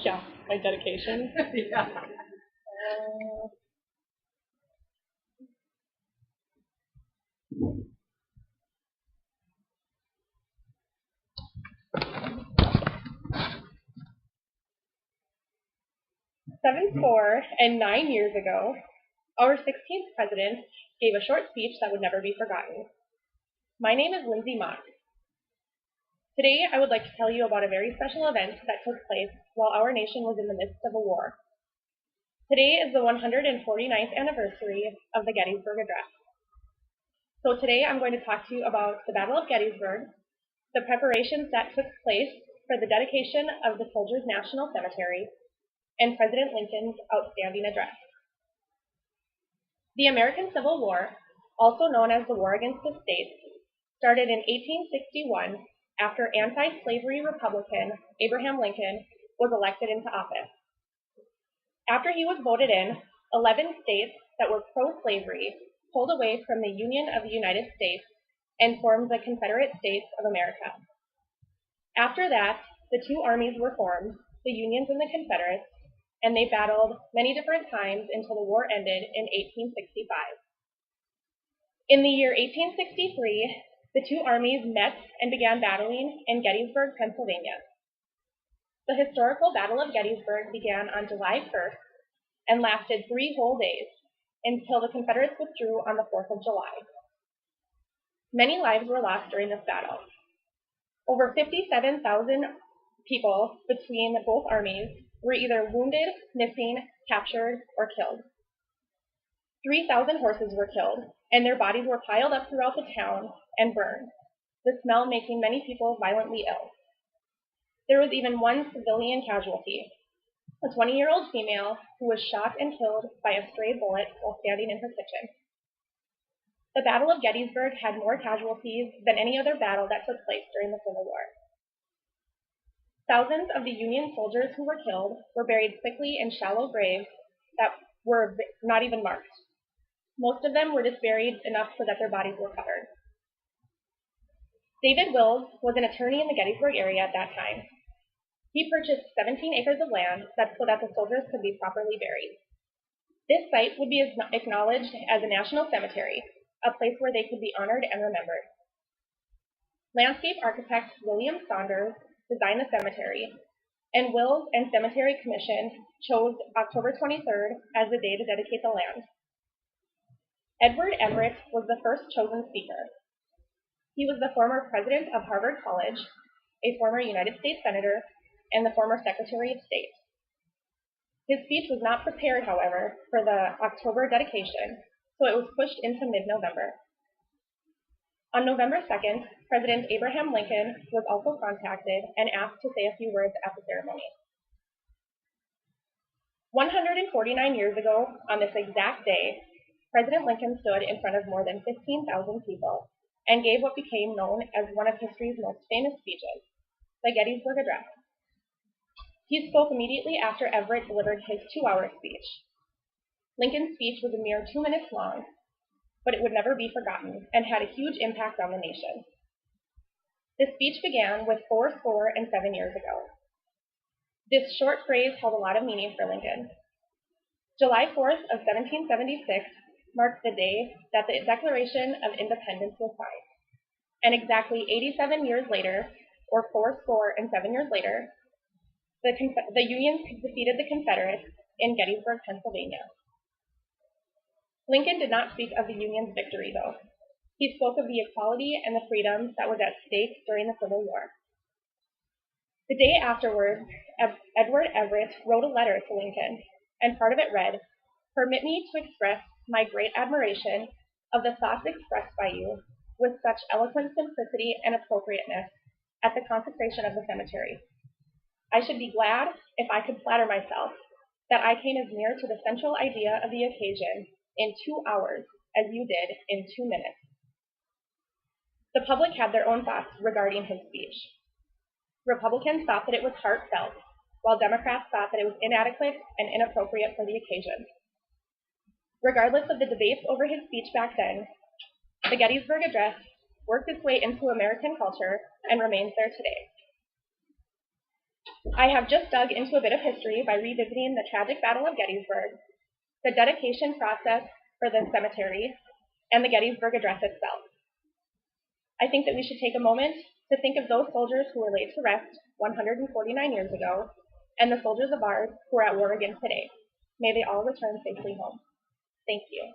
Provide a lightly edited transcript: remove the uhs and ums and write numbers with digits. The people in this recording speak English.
Yeah, my dedication. Yeah. 79 years ago, our 16th president gave a short speech that would never be forgotten. My name is Lindsay Mock. Today, I would like to tell you about a very special event that took place while our nation was in the midst of a war. Today is the 149th anniversary of the Gettysburg Address. So today, I'm going to talk to you about the Battle of Gettysburg, the preparations that took place for the dedication of the Soldiers' National Cemetery, and President Lincoln's outstanding address. The American Civil War, also known as the War Against the States, started in 1861 after anti-slavery Republican Abraham Lincoln was elected into office. After he was voted in, 11 states that were pro-slavery pulled away from the Union of the United States and formed the Confederate States of America. After that, the two armies were formed, the Unions and the Confederates, and they battled many different times until the war ended in 1865. In the year 1863, the two armies met and began battling in Gettysburg, Pennsylvania. The historical Battle of Gettysburg began on July 1st and lasted 3 whole days until the Confederates withdrew on the 4th of July. Many lives were lost during this battle. Over 57,000 people between both armies were either wounded, missing, captured, or killed. 3,000 horses were killed, and their bodies were piled up throughout the town and burned, the smell making many people violently ill. There was even one civilian casualty, a 20-year-old female who was shot and killed by a stray bullet while standing in her kitchen. The Battle of Gettysburg had more casualties than any other battle that took place during the Civil War. Thousands of the Union soldiers who were killed were buried quickly in shallow graves that were not even marked. Most of them were just buried enough so that their bodies were covered. David Wills was an attorney in the Gettysburg area at that time. He purchased 17 acres of land so that the soldiers could be properly buried. This site would be acknowledged as a national cemetery, a place where they could be honored and remembered. Landscape architect William Saunders designed the cemetery, and Wills and Cemetery Commission chose October 23rd as the day to dedicate the land. Edward Everett was the first chosen speaker. He was the former president of Harvard College, a former United States Senator, and the former Secretary of State. His speech was not prepared, however, for the October dedication, so it was pushed into mid-November. On November 2nd, President Abraham Lincoln was also contacted and asked to say a few words at the ceremony. 149 years ago, on this exact day, President Lincoln stood in front of more than 15,000 people and gave what became known as one of history's most famous speeches, the Gettysburg Address. He spoke immediately after Everett delivered his 2-hour speech. Lincoln's speech was a mere 2 minutes long, but it would never be forgotten and had a huge impact on the nation. The speech began with 4 score and 7 years ago. This short phrase held a lot of meaning for Lincoln. July 4th of 1776 marked the day that the Declaration of Independence was signed, and exactly 87 years later, or 4 score and 7 years later, the Union defeated the Confederates in Gettysburg, Pennsylvania. Lincoln did not speak of the Union's victory, though. He spoke of the equality and the freedoms that was at stake during the Civil War. The day afterwards, Edward Everett wrote a letter to Lincoln, and part of it read, "Permit me to express my great admiration of the thoughts expressed by you with such eloquent simplicity and appropriateness at the consecration of the cemetery. I should be glad if I could flatter myself that I came as near to the central idea of the occasion in 2 hours as you did in 2 minutes." The public had their own thoughts regarding his speech. Republicans thought that it was heartfelt, while Democrats thought that it was inadequate and inappropriate for the occasion. Regardless of the debates over his speech back then, the Gettysburg Address worked its way into American culture and remains there today. I have just dug into a bit of history by revisiting the tragic Battle of Gettysburg, the dedication process for the cemetery, and the Gettysburg Address itself. I think that we should take a moment to think of those soldiers who were laid to rest 149 years ago, and the soldiers of ours who are at war again today. May they all return safely home. Thank you.